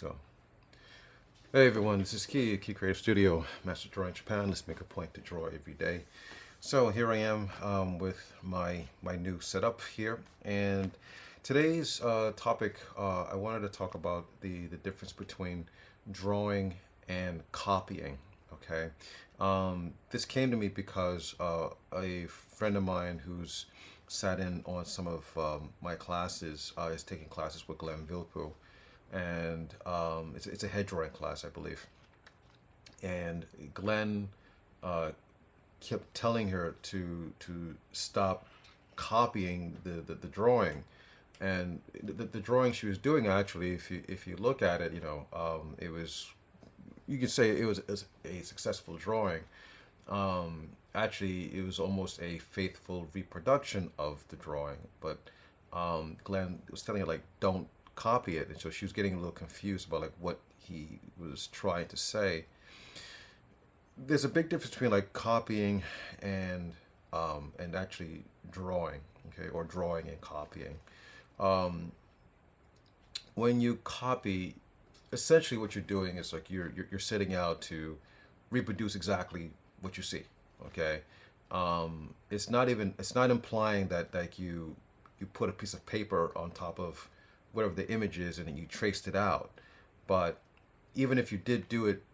So, hey everyone, this is Key Creative Studio, Master Drawer in Japan. Let's make a point to draw every day. So here I am with my new setup here, and today's topic I wanted to talk about the difference between drawing and copying. Okay, this came to me because a friend of mine who's sat in on some of my classes is taking classes with Glenn Vilppu, and it's a head drawing class, I believe. And Glenn uh, kept telling her to stop copying the drawing, and the drawing she was doing, actually, if you look at it, it was, you could say it was a successful drawing. Actually, it was almost a faithful reproduction of the drawing, but Glenn was telling her, like, don't copy it, and so she was getting a little confused about like what he was trying to say. There's a big difference between like copying and actually drawing, okay, or drawing and copying. Um, when you copy, essentially what you're doing is like you're setting out to reproduce exactly what you see, okay. It's not implying that like you put a piece of paper on top of whatever the image is and then you traced it out. But even if you did do it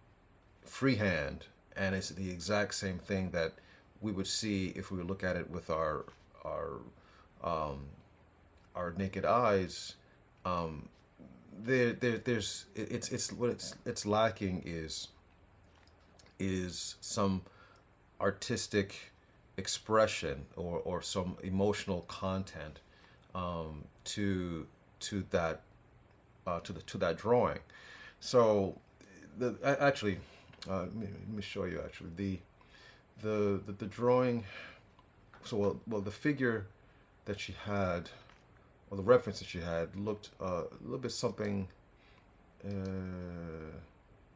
freehand, and it's the exact same thing that we would see if we would look at it with our um, our naked eyes. um, there's it's what it's lacking is some artistic expression or some emotional content to that to that drawing. So actually, let me show you actually the drawing. So well, the figure that she had, or the reference that she had, looked a little bit something. Uh,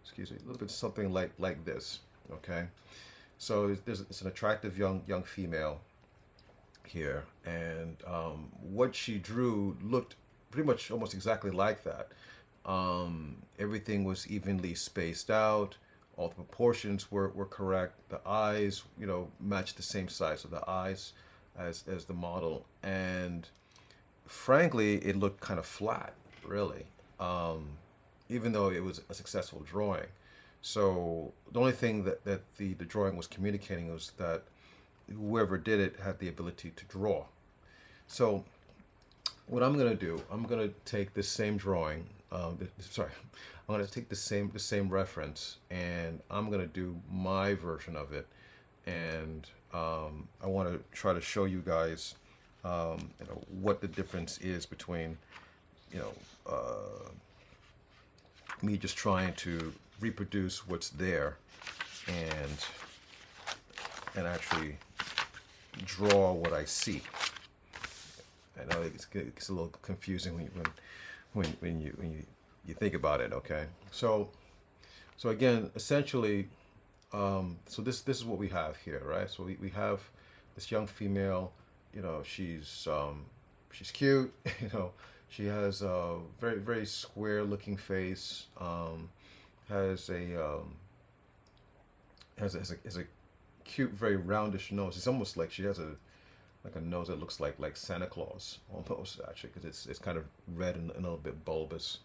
Excuse me, a little bit something like this. Okay, so it's an attractive young female here, and what she drew looked pretty much almost exactly like that. Everything was evenly spaced out. All the proportions were correct. The eyes, matched the same size of the eyes as the model, and frankly, it looked kind of flat, really. Um, Even though it was a successful drawing. So the only thing that the drawing was communicating was that whoever did it had the ability to draw. So what I'm gonna do, I'm gonna take this same drawing. Sorry, I'm gonna take the same reference, and I'm gonna do my version of it, and I want to try to show you guys, what the difference is between, you know, me just trying to reproduce what's there, and actually draw what I see. I know it's a little confusing when you think about it. Okay, so again, essentially, so this is what we have here, right? So we have this young female. She's cute. She has a very square looking face. Has a cute, very roundish nose. It's almost like she has a nose that looks like Santa Claus almost, actually, because it's kind of red and a little bit bulbous,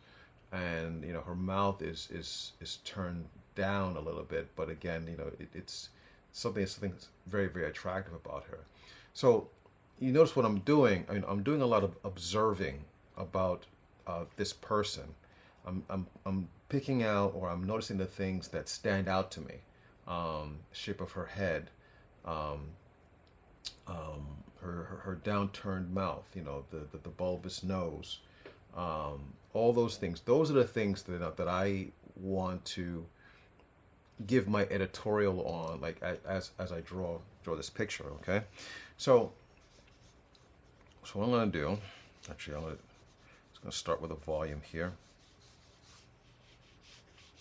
and her mouth is turned down a little bit, but again, it's something that's very attractive about her. So you notice what I'm doing. I mean, I'm doing a lot of observing about this person. I'm picking out, or I'm noticing the things that stand out to me. Shape of her head, um, her downturned mouth, the bulbous nose, all those things. Those are the things that I want to give my editorial on, like as I draw this picture. Okay, so what I'm gonna do, actually, just gonna start with a volume here,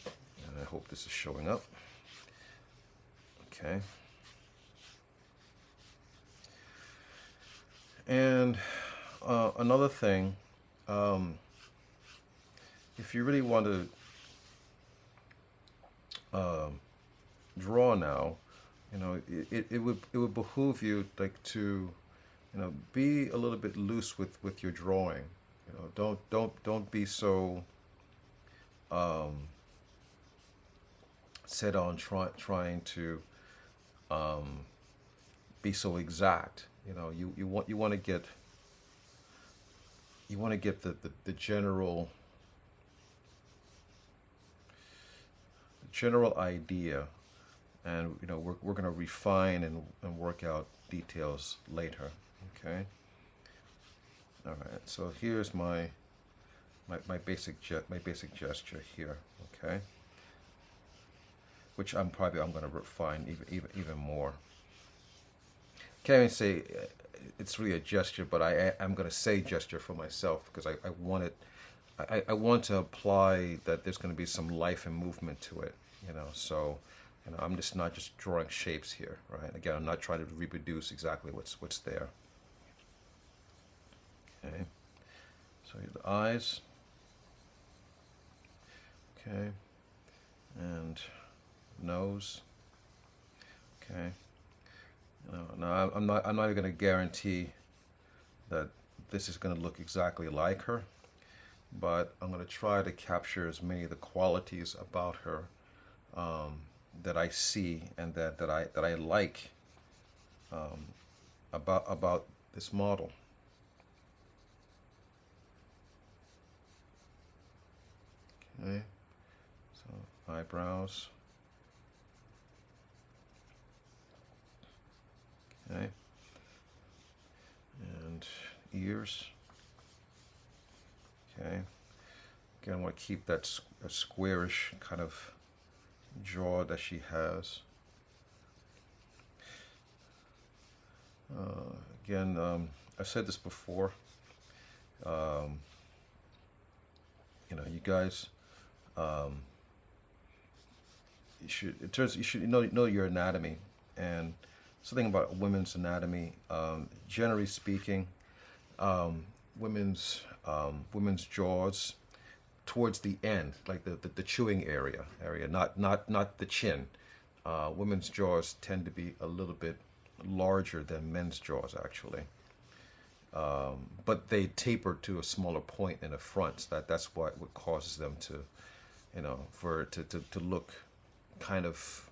and I hope this is showing up. Okay. And another thing, um, if you really want to um, draw now, it would behoove you like to, be a little bit loose with your drawing. Don't be so um, set on trying to um, be so exact. You want to get the general idea, and we're going to refine and work out details later. Okay. All right. So here's my basic gesture here. Okay. Which I'm going to refine even more. Can't even say it's really a gesture, but I'm going to say gesture for myself because I want it. I want to apply that there's going to be some life and movement to it. So I'm just not just drawing shapes here, right? Again, I'm not trying to reproduce exactly what's there. Okay. So the eyes. Okay. And nose. Okay. No, I'm not even going to guarantee that this is going to look exactly like her, but I'm going to try to capture as many of the qualities about her that I see and that I like um, about this model. Okay, so eyebrows. Okay, and ears. Okay, again, I want to keep that a squarish kind of jaw that she has. Again, I've said this before. Um, you guys, um, you should know your anatomy, and something about women's anatomy. Generally speaking, women's jaws towards the end, like the chewing area, not the chin. Women's jaws tend to be a little bit larger than men's jaws, actually. But they taper to a smaller point in the front. So that's what causes them to, for it to look kind of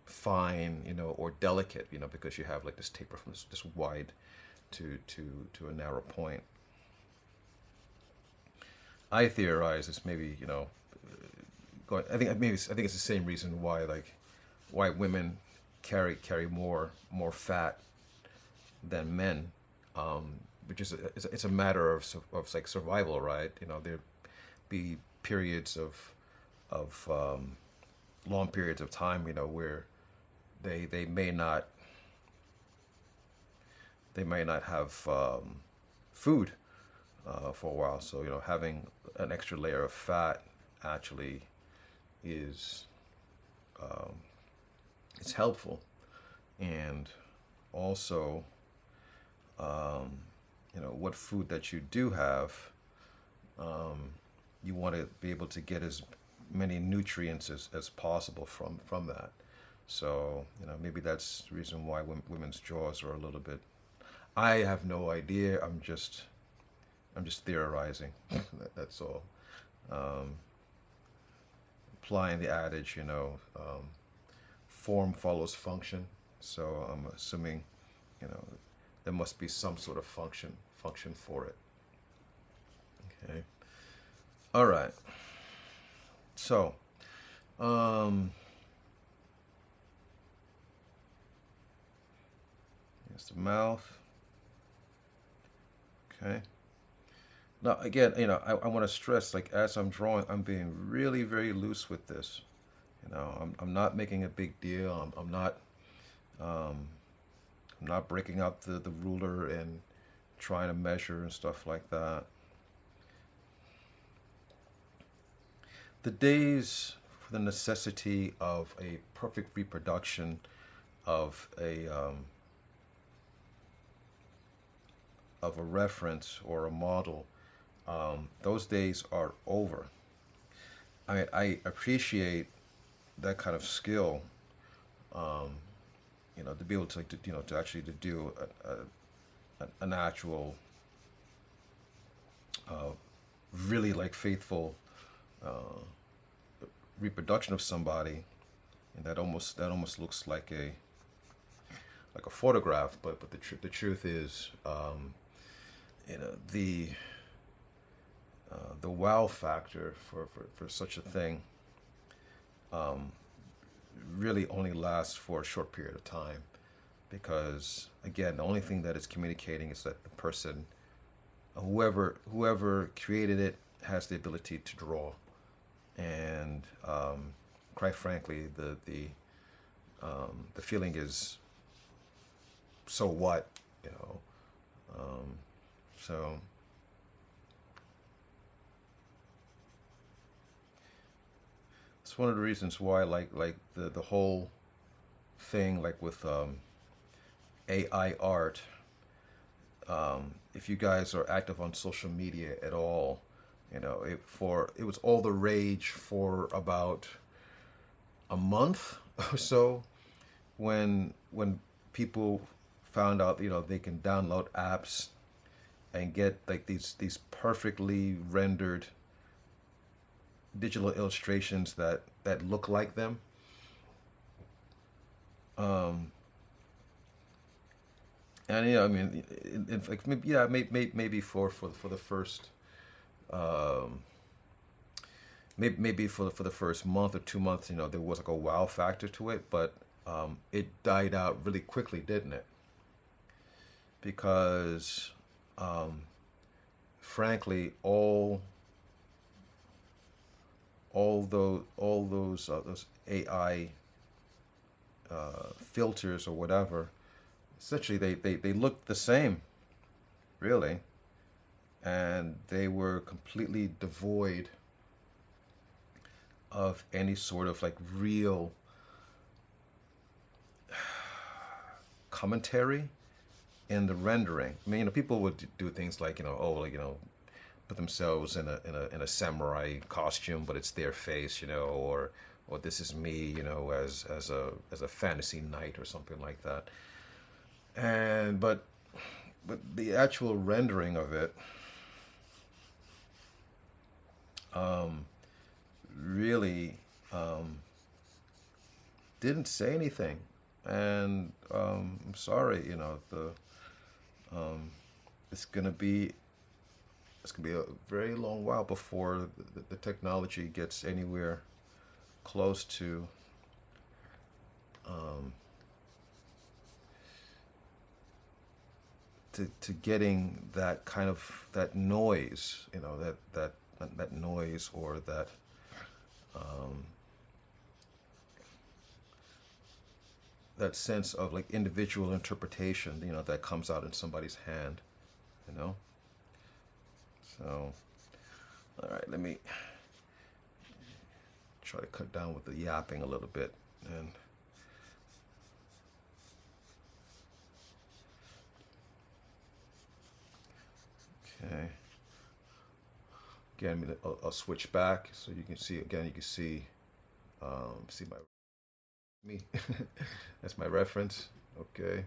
fine, or delicate, because you have like this taper from this wide to a narrow point. I theorize it's maybe, I think it's the same reason why women carry more fat than men, which is it's a matter of like survival, right? There be periods of long periods of time, where they may not have food for a while. So having an extra layer of fat actually is it's helpful, and also what food that you do have, you want to be able to get as many nutrients as possible from that. So maybe that's the reason why women's jaws are a little bit. I have no idea. I'm just theorizing. That's all. Um, Applying the adage, form follows function. So I'm assuming, you know, there must be some sort of function for it. Okay. All right. So, here's the mouth. Okay. Now, again, I want to stress, like, as I'm drawing, I'm being really, very loose with this. I'm not making a big deal. Um, I'm not breaking out the ruler and trying to measure and stuff like that. The days for the necessity of a perfect reproduction of a reference or a model Those days are over. I mean, I appreciate that kind of skill, um, to be able to actually to do an actual, uh, really like faithful uh, reproduction of somebody, and that almost looks like a photograph. But the truth is, you know, the wow factor for such a thing um, really only lasts for a short period of time, because again, the only thing that it's communicating is that the person, whoever created it, has the ability to draw, and quite frankly, the feeling is, so what, you know. So it's one of the reasons why, like the whole thing, like with AI art. If you guys are active on social media at all, it was all the rage for about a month or so, when people found out, they can download apps and get like these perfectly rendered digital illustrations that look like them. Um, and I mean, in fact, maybe, yeah, maybe for the first, um, maybe for the first month or 2 months, there was like a wow factor to it, but it died out really quickly, didn't it? Because um, frankly, all those AI filters or whatever, essentially they looked the same, really, and they were completely devoid of any sort of like real commentary in the rendering. I mean, people would do things like, oh, like, put themselves in a samurai costume, but it's their face, or this is me, as a fantasy knight or something like that. And but the actual rendering of it, um, really, um, didn't say anything. And I'm sorry, the um, it's gonna be it's gonna be a very long while before the technology gets anywhere close um, to getting that kind of that noise, that noise, or um, that sense of like individual interpretation, that comes out in somebody's hand, you know. So, all right, let me try to cut down with the yapping a little bit, and okay. Again, I'll switch back so you can see. Again, you can see my me. That's my reference. Okay.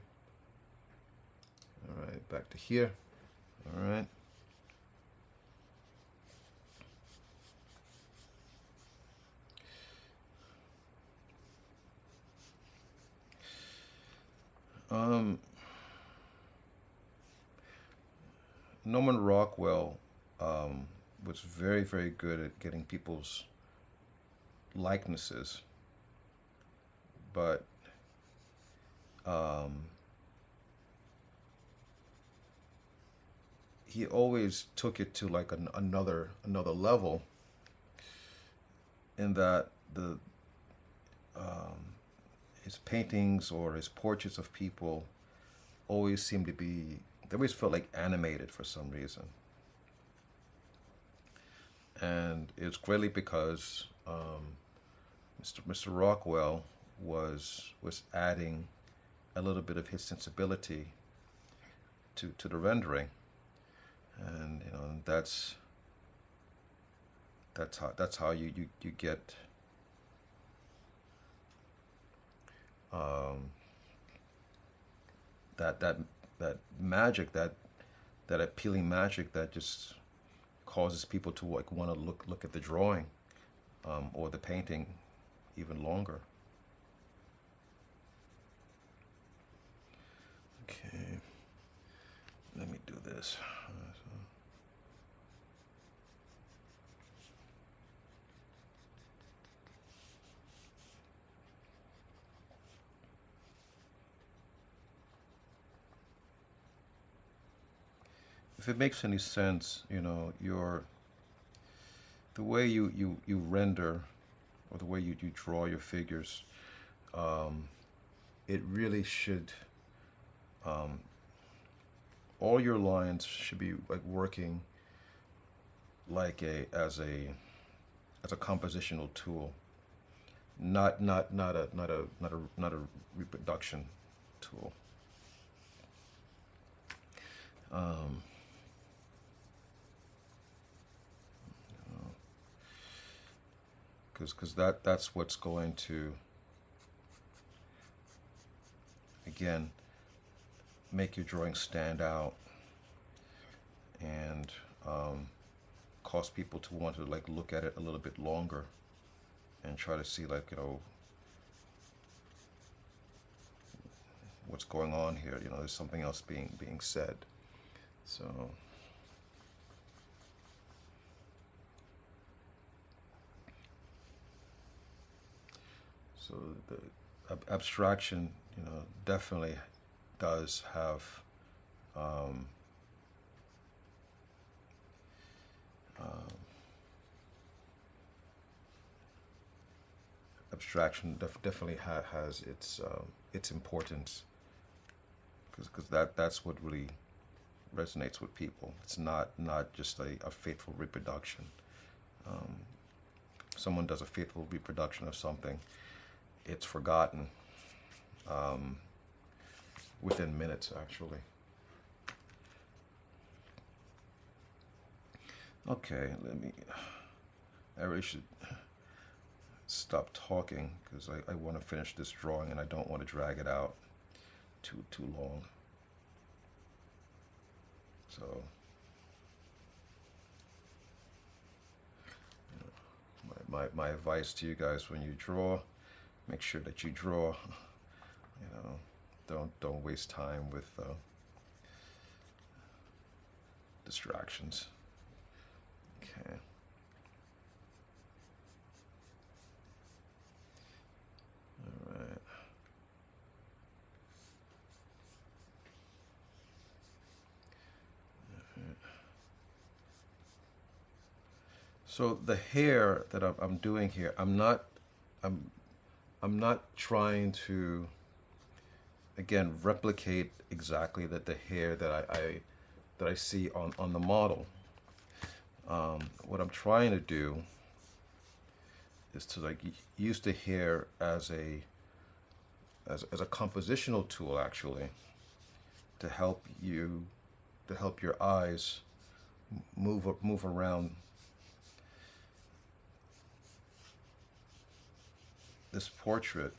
All right, back to here. All right. Um, Norman Rockwell was very, very good at getting people's likenesses, but um, he always took it to like another level, in that the um, his paintings or his portraits of people always seemed to be, they always felt like animated for some reason. And it's greatly because Mr. Rockwell was adding a little bit of his sensibility to the rendering, and that's That's how you get um, that that magic, that appealing magic that just causes people to like want to look at the drawing, or the painting even longer. Okay, let me do this. If it makes any sense, the way you render, or the way you draw your figures, um, it really should, um, all your lines should be like working like as a compositional tool, not a reproduction tool. Um, because that's what's going to, again, make your drawing stand out, and cause people to want to like look at it a little bit longer and try to see, like, what's going on here. There's something else being said. So so the abstraction, definitely does have, um, um, abstraction definitely has its importance, because that's what really resonates with people. It's not just a faithful reproduction. Um, Someone does a faithful reproduction of something, it's forgotten, um, within minutes, actually. Okay, I really should stop talking, because I want to finish this drawing and I don't want to drag it out too long. So my advice to you guys: when you draw, make sure that you draw. Don't waste time with distractions. Okay. All right. So the hair that I'm doing here, I'm I'm not trying to, again, replicate exactly the hair that I see on the model. What I'm trying to do is to like use the hair as a compositional tool, actually, to help your eyes move around this portrait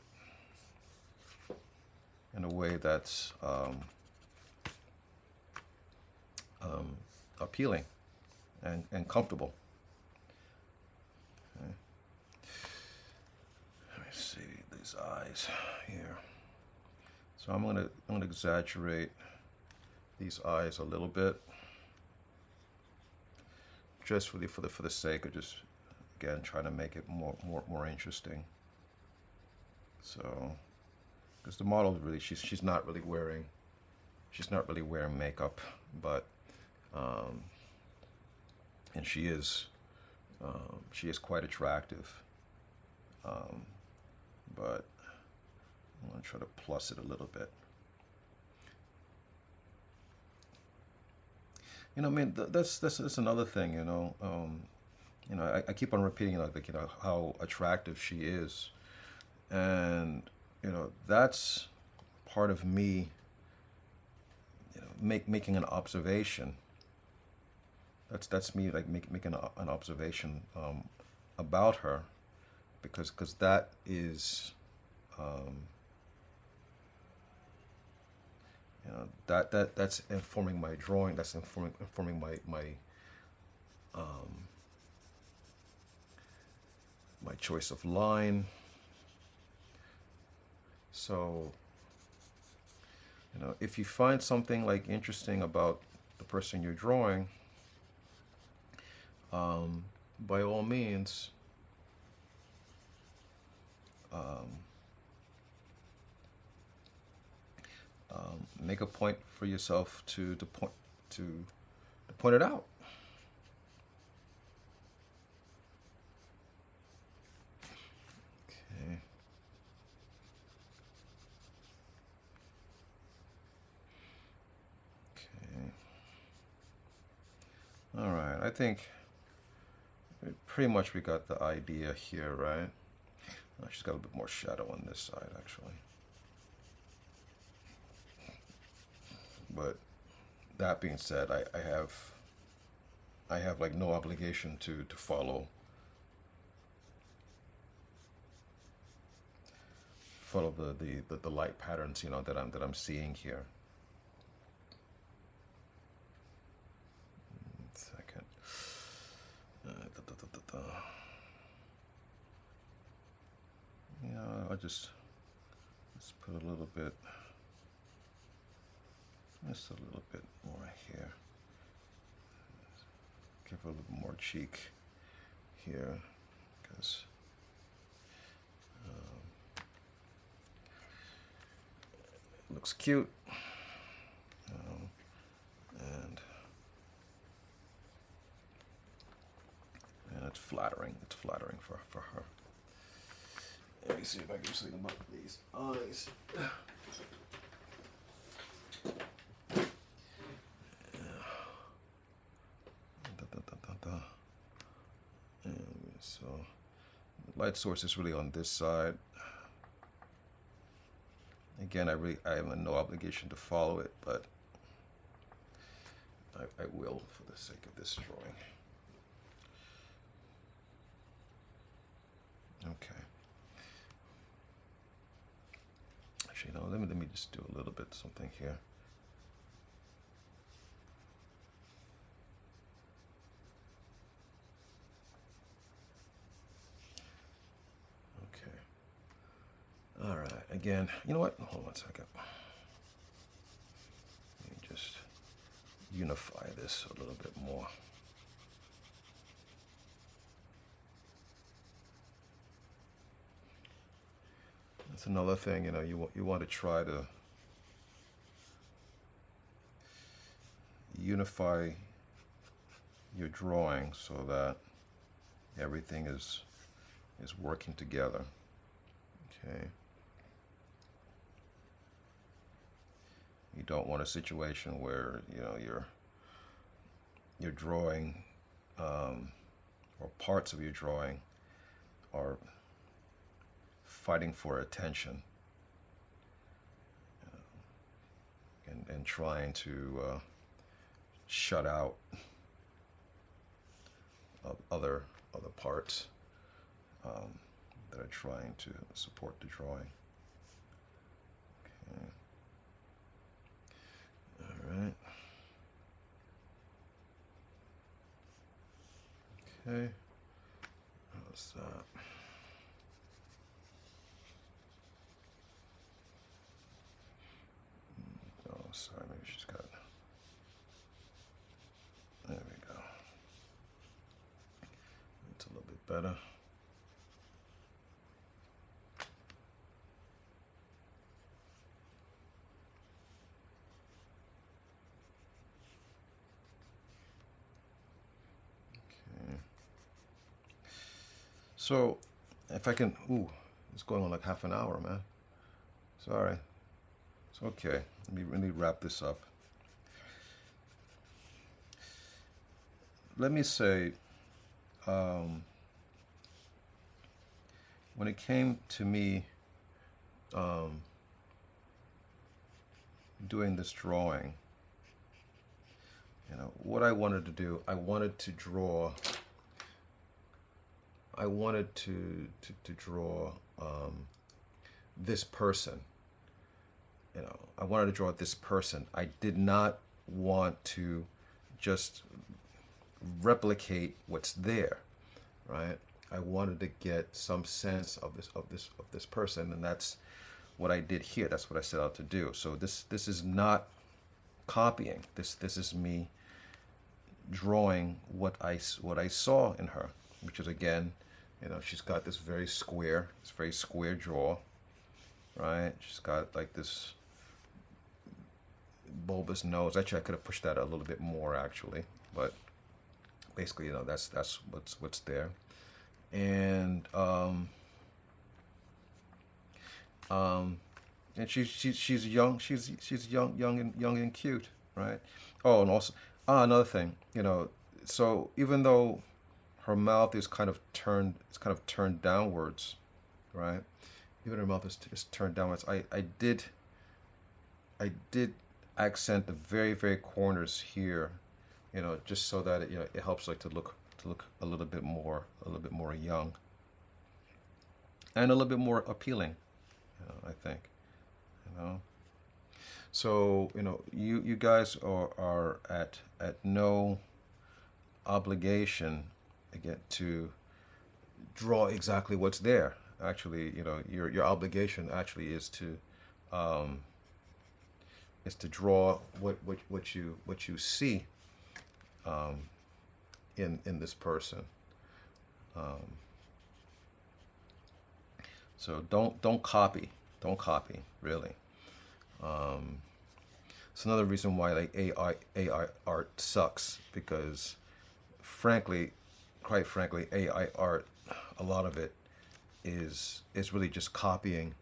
in a way that's appealing and comfortable. Okay. Let me see these eyes here. So I'm gonna exaggerate these eyes a little bit, just really for the sake of just, again, trying to make it more interesting. So, because the model really, she's not really wearing makeup, but and she is quite attractive, but I'm gonna try to plus it a little bit. I mean, that's another thing. I keep on repeating, like, how attractive she is, and that's part of me, making an observation. That's me, like, making an observation, about her, because that is, that's informing my drawing. That's informing um, my choice of line. So, if you find something like interesting about the person you're drawing, by all means, um, make a point for yourself to point it out. Okay. Okay. All right. I think pretty much we got the idea here, right? She's got a bit more shadow on this side, actually. But that being said, I have like no obligation to follow the light patterns, that I'm seeing here. Second. Yeah, let's put a little bit, just a little bit more here. Give her a little more cheek here, because it looks cute, and it's flattering. It's flattering for her. Let me see if I can see them up these eyes. And so the light source is really on this side. Again, I have no obligation to follow it, but I will for the sake of this drawing. Okay. Actually, no, let me just do a little bit something here. Okay. All right. Again, you know what? Hold on a second. Let me just unify this a little bit more. That's another thing, you want to try to unify your drawing so that everything is working together. Okay. You don't want a situation where your drawing or parts of your drawing are fighting for attention and trying to shut out other parts that are trying to support the drawing. Okay. All right. Okay. How's that? Oh, sorry, maybe she's got. There we go. It's a little bit better. Okay. So, if I can, it's going on like half an hour, man. Sorry. It's okay. Let me wrap this up. Let me say, when it came to me doing this drawing, what I wanted to do, I wanted to draw I wanted to draw this person. I wanted to draw this person. I did not want to just replicate what's there, right? I wanted to get some sense of this person, and that's what I did here. That's what I set out to do. So this is not copying. This is me drawing what I saw in her, which is, again, she's got this very square jaw, right? She's got like this bulbous nose. Actually, I could have pushed that a little bit more, actually, but basically, that's what's there. And and she's young. She's young and cute, right? Oh, and also, another thing, so even though her mouth is kind of turned downwards, right? Even her mouth is turned downwards. I did accent the very, very corners here, just so that it helps, like, to look a little bit more young and a little bit more appealing, I think, you know. So, you guys are at no obligation, again, to draw exactly what's there. Actually, your obligation actually is to draw what you see in this person. Um, so don't copy. Don't copy, really. It's another reason why, like, AI art sucks, because quite frankly, AI art, a lot of it is really just copying,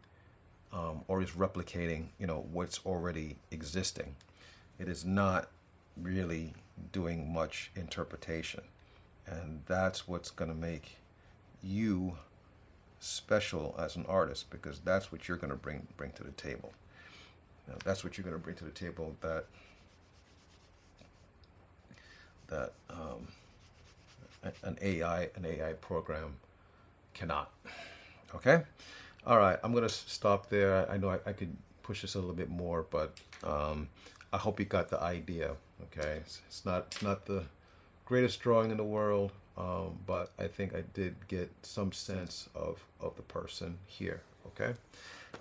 or is replicating, what's already existing. It is not really doing much interpretation, and that's what's going to make you special as an artist, because that's what you're going to bring to the table. That's what you're going to bring to the table that an AI program cannot. Okay. All right, I'm gonna stop there. I know I could push this a little bit more, but I hope you got the idea. Okay, it's not the greatest drawing in the world, but I think I did get some sense of the person here. Okay,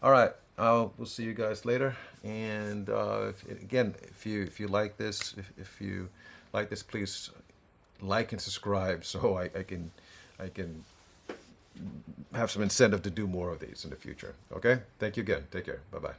all right. We'll see you guys later. And if you like this, if you like this, please like and subscribe, so I can have some incentive to do more of these in the future. Okay? Thank you again. Take care. Bye-bye.